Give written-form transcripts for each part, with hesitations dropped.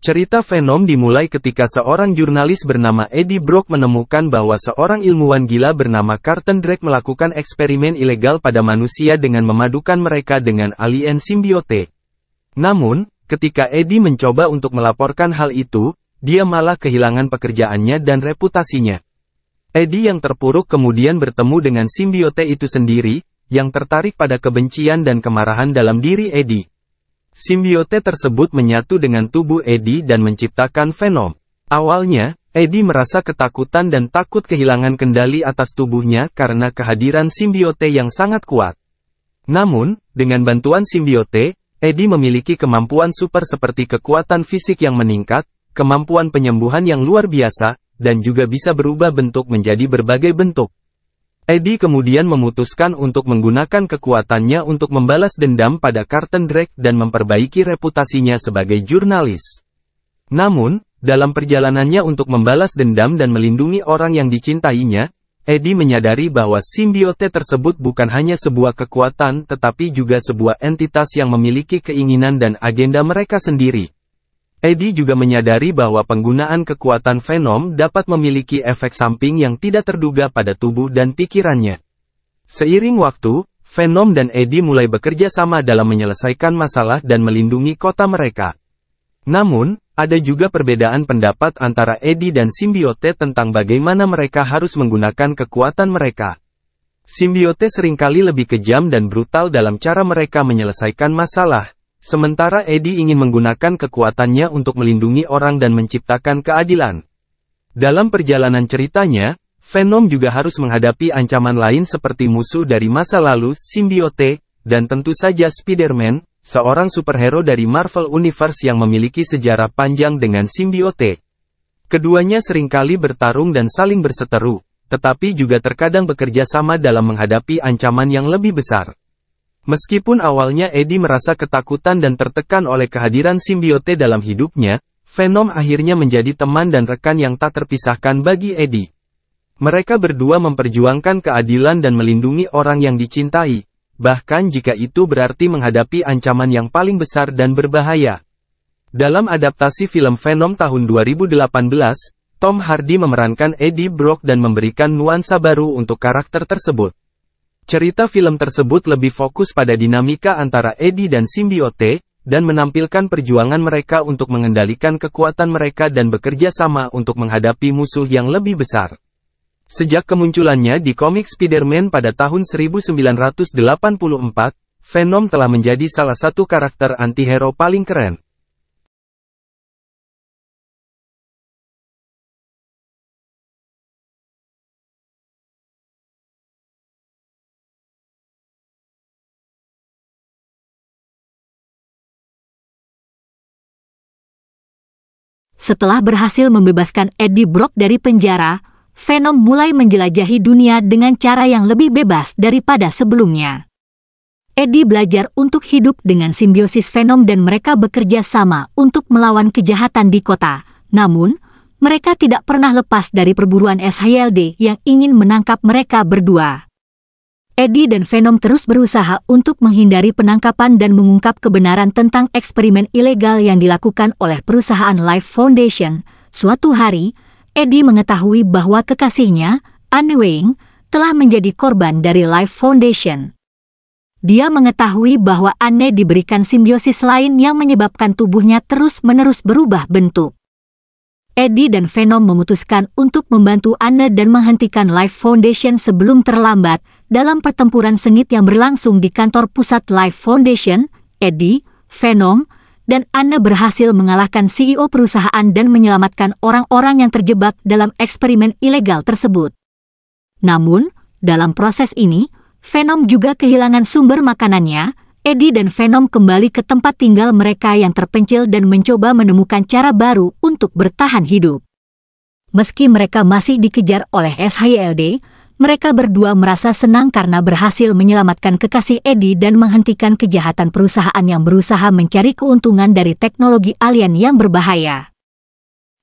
Cerita Venom dimulai ketika seorang jurnalis bernama Eddie Brock menemukan bahwa seorang ilmuwan gila bernama Carlton Drake melakukan eksperimen ilegal pada manusia dengan memadukan mereka dengan alien simbiote. Namun, ketika Eddie mencoba untuk melaporkan hal itu, dia malah kehilangan pekerjaannya dan reputasinya. Eddie yang terpuruk kemudian bertemu dengan simbiote itu sendiri, yang tertarik pada kebencian dan kemarahan dalam diri Eddie. Simbiote tersebut menyatu dengan tubuh Eddie dan menciptakan Venom. Awalnya, Eddie merasa ketakutan dan takut kehilangan kendali atas tubuhnya karena kehadiran simbiote yang sangat kuat. Namun, dengan bantuan simbiote, Eddie memiliki kemampuan super seperti kekuatan fisik yang meningkat, kemampuan penyembuhan yang luar biasa, dan juga bisa berubah bentuk menjadi berbagai bentuk. Eddie kemudian memutuskan untuk menggunakan kekuatannya untuk membalas dendam pada Carlton Drake dan memperbaiki reputasinya sebagai jurnalis. Namun, dalam perjalanannya untuk membalas dendam dan melindungi orang yang dicintainya, Eddie menyadari bahwa simbiote tersebut bukan hanya sebuah kekuatan tetapi juga sebuah entitas yang memiliki keinginan dan agenda mereka sendiri. Eddie juga menyadari bahwa penggunaan kekuatan Venom dapat memiliki efek samping yang tidak terduga pada tubuh dan pikirannya. Seiring waktu, Venom dan Eddie mulai bekerja sama dalam menyelesaikan masalah dan melindungi kota mereka. Namun, ada juga perbedaan pendapat antara Eddie dan simbiote tentang bagaimana mereka harus menggunakan kekuatan mereka. Simbiote seringkali lebih kejam dan brutal dalam cara mereka menyelesaikan masalah. Sementara Eddie ingin menggunakan kekuatannya untuk melindungi orang dan menciptakan keadilan. Dalam perjalanan ceritanya, Venom juga harus menghadapi ancaman lain seperti musuh dari masa lalu, simbiote, dan tentu saja Spider-Man, seorang superhero dari Marvel Universe yang memiliki sejarah panjang dengan simbiote. Keduanya seringkali bertarung dan saling berseteru, tetapi juga terkadang bekerja sama dalam menghadapi ancaman yang lebih besar. Meskipun awalnya Eddie merasa ketakutan dan tertekan oleh kehadiran simbiote dalam hidupnya, Venom akhirnya menjadi teman dan rekan yang tak terpisahkan bagi Eddie. Mereka berdua memperjuangkan keadilan dan melindungi orang yang dicintai, bahkan jika itu berarti menghadapi ancaman yang paling besar dan berbahaya. Dalam adaptasi film Venom tahun 2018, Tom Hardy memerankan Eddie Brock dan memberikan nuansa baru untuk karakter tersebut. Cerita film tersebut lebih fokus pada dinamika antara Eddie dan simbiote, dan menampilkan perjuangan mereka untuk mengendalikan kekuatan mereka dan bekerja sama untuk menghadapi musuh yang lebih besar. Sejak kemunculannya di komik Spider-Man pada tahun 1984, Venom telah menjadi salah satu karakter anti-hero paling keren. Setelah berhasil membebaskan Eddie Brock dari penjara, Venom mulai menjelajahi dunia dengan cara yang lebih bebas daripada sebelumnya. Eddie belajar untuk hidup dengan simbiosis Venom dan mereka bekerja sama untuk melawan kejahatan di kota. Namun, mereka tidak pernah lepas dari perburuan SHIELD yang ingin menangkap mereka berdua. Eddie dan Venom terus berusaha untuk menghindari penangkapan dan mengungkap kebenaran tentang eksperimen ilegal yang dilakukan oleh perusahaan Life Foundation. Suatu hari, Eddie mengetahui bahwa kekasihnya, Anne Weying, telah menjadi korban dari Life Foundation. Dia mengetahui bahwa Anne diberikan simbiosis lain yang menyebabkan tubuhnya terus-menerus berubah bentuk. Eddie dan Venom memutuskan untuk membantu Anne dan menghentikan Life Foundation sebelum terlambat. Dalam pertempuran sengit yang berlangsung di kantor pusat Life Foundation, Eddie, Venom, dan Anne berhasil mengalahkan CEO perusahaan dan menyelamatkan orang-orang yang terjebak dalam eksperimen ilegal tersebut. Namun, dalam proses ini, Venom juga kehilangan sumber makanannya. Eddie dan Venom kembali ke tempat tinggal mereka yang terpencil dan mencoba menemukan cara baru untuk bertahan hidup. Meski mereka masih dikejar oleh SHIELD, mereka berdua merasa senang karena berhasil menyelamatkan kekasih Eddie dan menghentikan kejahatan perusahaan yang berusaha mencari keuntungan dari teknologi alien yang berbahaya.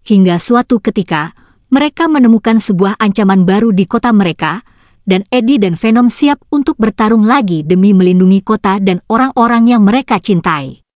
Hingga suatu ketika, mereka menemukan sebuah ancaman baru di kota mereka, dan Eddie dan Venom siap untuk bertarung lagi demi melindungi kota dan orang-orang yang mereka cintai.